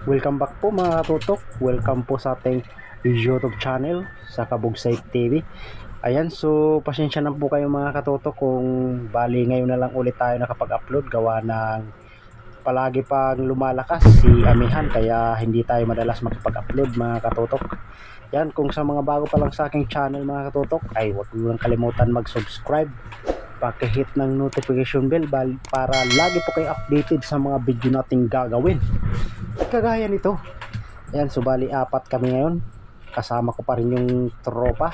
Welcome back po mga katutok. Welcome po sa ating YouTube channel sa Kabugsay TV. Ayan, so pasensya na po kayo mga katutok kung bali ngayon na lang ulit tayo nakapag-upload gawa ng palagi pang lumalakas si Amihan kaya hindi tayo madalas makapag-upload mga katutok. Yan, kung sa mga bago pa lang sa aking channel mga katutok ay huwag niyo lang kalimutan mag-subscribe, paki-hit ng notification bell para lagi po kayo updated sa mga video nating gagawin. Kagaya nito. Ayan, so bali apat kami ngayon. Kasama ko pa rin yung tropa.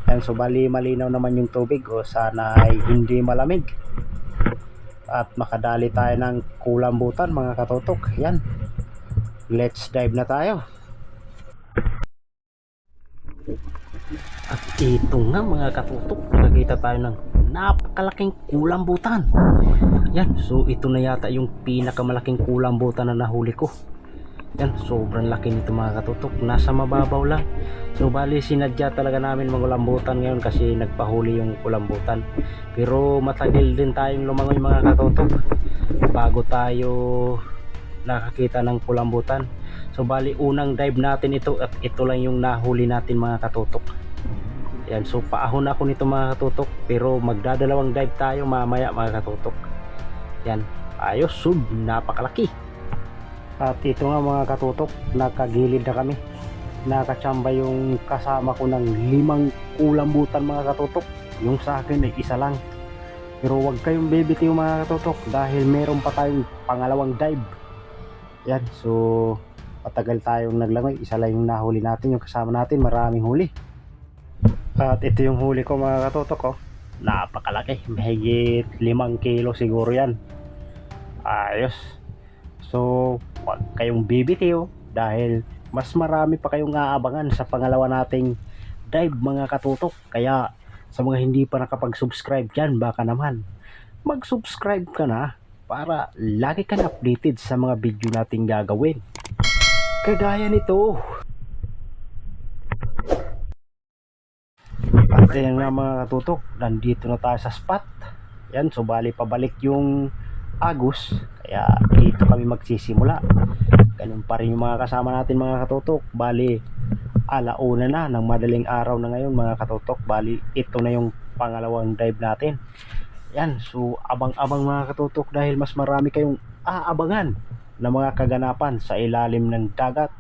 Ayan, so bali malinaw naman yung tubig o sana ay hindi malamig. At makadali tayo ng kulambutan mga katutok. Ayan. Let's dive na tayo. At ito nga mga katutok, nakakita tayo ng napakalaking kulambutan. Yan, so ito na yata yung pinakamalaking kulambutan na nahuli ko. Yan, sobrang laki nito mga katutok, nasa mababaw lang. So bali sinadya talaga namin mangulambutan ngayon kasi nagpahuli yung kulambutan. Pero matagal din tayong lumangoy mga katutok bago tayo nakakita ng kulambutan. So bali unang dive natin ito at ito lang yung nahuli natin mga katutok. Yan, so paahon ako nito mga katutok pero magdadalawang dive tayo mamaya mga katutok. Yan, ayos, sub, napakalaki. At ito nga mga katutok, nakagilid na kami. Nakachamba yung kasama ko ng 5 kulambutan mga katutok. Yung sa akin ay isa lang. Pero wag kayong bibitiw mga katutok dahil meron pa tayong pangalawang dive. Yan, so matagal tayong naglangoy. Isa lang yung nahuli natin, yung kasama natin maraming huli. At ito yung huli ko mga katutok, oh. Napakalaki, mahigit 5 kilo siguro yan. Ayos. So wag kayong bibitiw dahil mas marami pa kayong aabangan sa pangalawa nating dive mga katutok. Kaya sa mga hindi pa nakapag-subscribe dyan, baka naman mag-subscribe ka na para lagi ka na updated sa mga video nating gagawin kagaya nito. At ayan nga mga katutok, nandito na tayo sa spot. Yan, so bali pabalik yung Agus, kaya dito kami magsisimula. Ganun pa rin yung mga kasama natin mga katutok. Bali alauna na ng madaling araw na ngayon mga katutok. Bali ito na yung pangalawang dive natin. Yan, so abang-abang mga katutok dahil mas marami kayong aabangan na mga kaganapan sa ilalim ng dagat.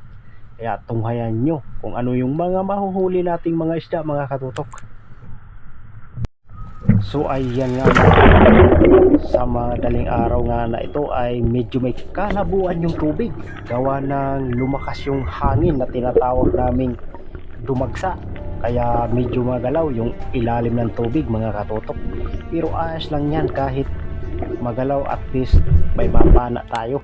Kaya tunghayan nyo kung ano yung mga mahuhuli nating mga isda mga katutok. So ayan nga, sa mga daling araw nga na ito ay medyo may kalabuan yung tubig gawa ng lumakas yung hangin na tinatawag naming dumagsa. Kaya medyo magalaw yung ilalim ng tubig mga katutok. Pero ayos lang yan kahit magalaw, at least may mapana tayo.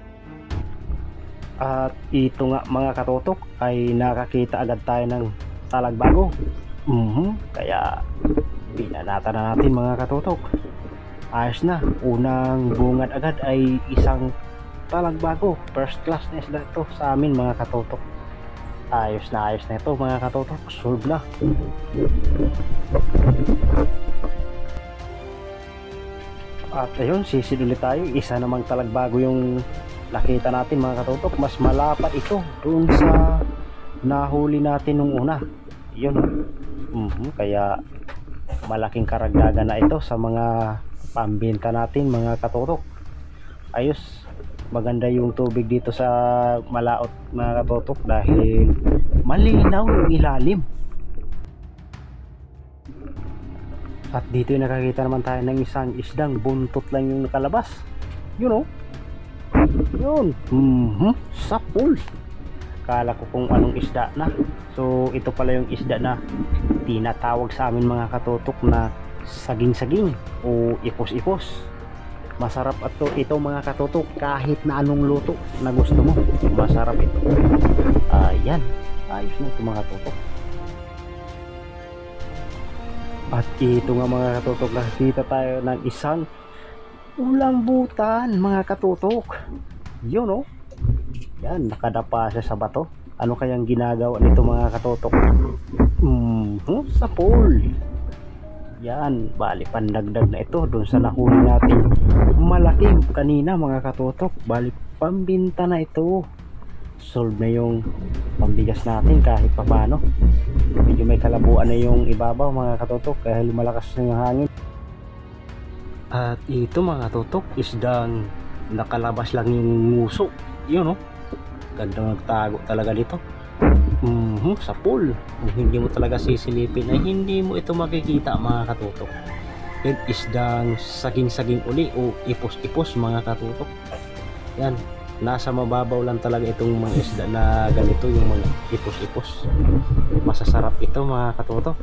At ito nga mga katutok ay nakakita agad tayo ng talagbago. Kaya binanata na natin mga katutok. Ayos na, unang bungad agad ay isang talagbago. First class na isda ito sa amin mga katutok. Ayos na ito mga katutok, solve na. At ayun, sisid ulit tayo. Isa namang talagbago yung nakita natin mga katutok. Mas malapat ito dun sa nahuli natin nung una. Yun, kaya malaking karagdagan na ito sa mga pambenta natin mga katutok. Ayos, maganda yung tubig dito sa Malaot mga katutok dahil malinaw yung ilalim. At dito yung nakakita naman tayo ng isang isdang buntot lang yung nakalabas. You know, yun, sapul. Kala ko kung anong isda na. So ito pala yung isda na tinatawag sa amin mga katutok na saging-saging o ipos-ipos. Masarap ito mga katutok, kahit na anong luto na gusto mo, masarap ito. Ayan, ayos na ito mga katutok. At ito nga mga katutok, nakita tayo ng isang ulambutan mga katutok. Yun, oh. Yan, nakadapa siya sa bato. Ano kayang ginagawa nito mga katutok? Sa pool. Yan, bali pandagdag na ito doon sa nahuli natin malaking kanina mga katutok. Bali pambinta na ito. solve na yung pambigas natin kahit papano. Medyo may kalabuan na yung ibabaw mga katutok kaya lumalakas na yung hangin. At ito mga katutok, isdang nakalabas lang yung nguso. Yun, oh. Ganda nagtago talaga dito. Sa pool. Kung hindi mo talaga sisilipin ay hindi mo ito makikita mga katutok. Yan isdang saging-saging uli o ipos-ipos mga katutok. Yan, nasa mababaw lang talaga itong mga isda na ganito, yung mga ipos-ipos. Masasarap ito mga katutok.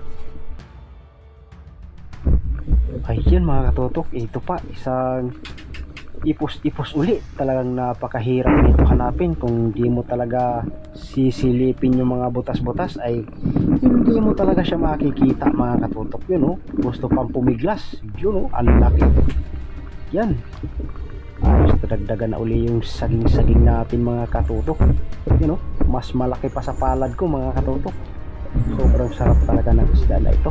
Ayun mga katutok, ito pa isang ipos-ipos uli. Talagang napakahirap nito hanapin. Kung di mo talaga sisilipin yung mga butas-butas ay hindi mo talaga siya makikita mga katutok. Yun, oh, gusto pang pumiglas. Yun, oh, ang laki. Yan, gusto dagdagan na uli yung saging-saging natin mga katutok. Yun, oh, mas malaki pa sa palad ko mga katutok. Sobrang sarap talaga ng isda na ito.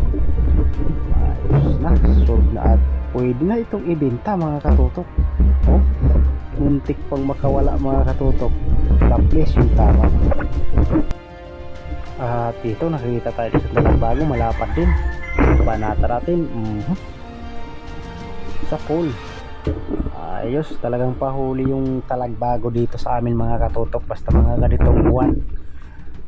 Ayos na, solve na at pwede na itong ibenta mga katutok. Oh, muntik pang makawala mga katutok. Laples yung tama. At ito nakikita tayo sa talagbago, malapad din. Panataratin sa pool. Ayos, talagang pahuli yung talagbago dito sa amin mga katutok. Basta mga ganitong buwan,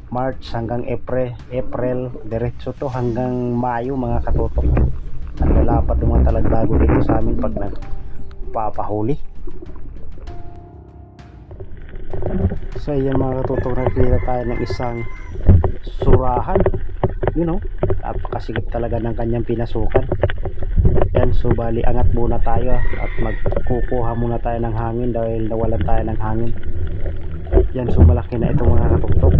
March hanggang April, diretso to hanggang Mayo mga katutok. Ang lalapad ng mga talagbago dito sa amin pag nagpapahuli. So yan mga katutok, nakikita tayo ng isang surahan. You know, napakasigit talaga ng kanyang pinasukan. Yan, so bali angat muna tayo at magkukuha muna tayo ng hangin dahil nawalan tayo ng hangin. Yan, so malaki na ito mga katutok.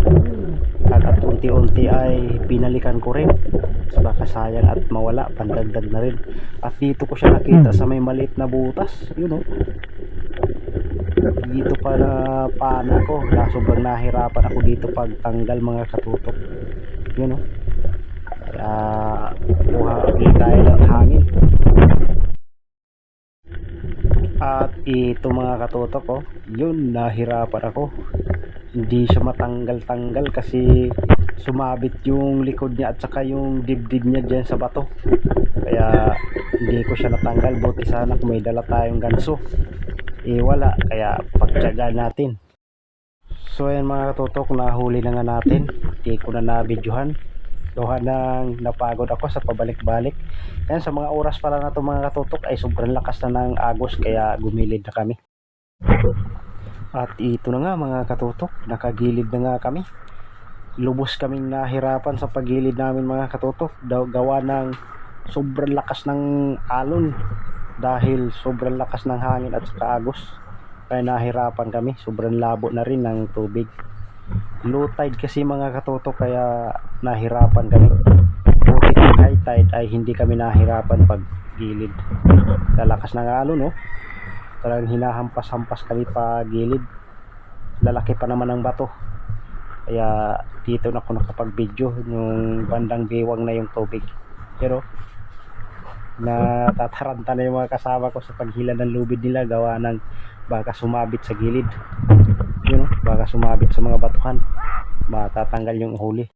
At unti-unti ay binalikan ko rin, baka sayang at mawala, pandagdag na rin. At dito ko siya nakita sa may maliit na butas, you know. Dito pa na pana ko, sobrang nahirapan ako dito pagtanggal mga katutok, you know. Kaya kuha ulit tayo ng hangin. At ito mga katutok, oh, yun, nahirapan ako. Hindi siya matanggal-tanggal kasi sumabit yung likod niya at saka yung dibdib niya dyan sa bato. Kaya hindi ko siya natanggal. Buti sana kung may dala tayong ganso. Wala, kaya pagtyaga natin. So ayan mga katutok, nahuli na nga natin. Hindi ko na nabidyohan. Luha nang napagod ako sa pabalik-balik. Yan, sa mga oras pala na ito mga katutok ay sobrang lakas na ng agos kaya gumilid na kami. At ito na nga mga katutok, nakagilid na nga kami. Lubos kaming nahirapan sa paggilid namin mga katutok. Gawa ng sobrang lakas ng alon. Dahil sobrang lakas ng hangin at saka agos. Kaya nahirapan kami, sobrang labo na rin ng tubig. Low tide kasi mga katutok kaya nahirapan kami. Buti kung high tide ay hindi kami nahirapan paggilid. Lalakas ng alon, no? Talagang hinahampas-hampas kami pa gilid. Lalaki pa naman ang bato. Kaya dito na ako nakapag-video yung bandang biwang na yung tubig. Pero natataranta na yung mga kasama ko sa paghila ng lubid nila gawa ng baka sumabit sa gilid. Yun, baka sumabit sa mga batuhan. Matatanggal yung huli.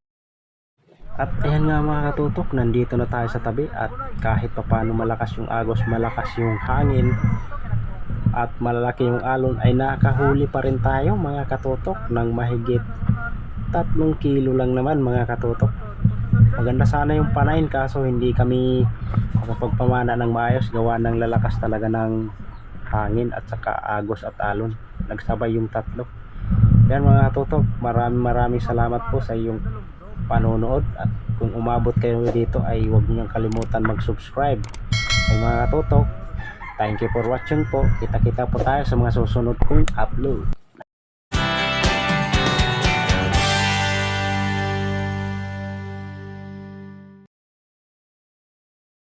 At ayan nga mga katutok, nandito na tayo sa tabi at kahit pa paano malakas yung agos, malakas yung hangin at malalaki yung alon ay nakahuli pa rin tayo mga katutok ng mahigit 3 kilo lang naman mga katutok. Maganda sana yung panain kaso hindi kami makapagpamana ng maayos gawa ng lalakas talaga ng hangin at saka agos at alon. Nagsabay yung tatlo. Yan mga katutok, maraming salamat po sa iyong panonood at kung umabot kayo dito ay huwag niyong kalimutan mag-subscribe. Ay mga katutok, thank you for watching po. Kita-kita po tayo sa mga susunod kong upload.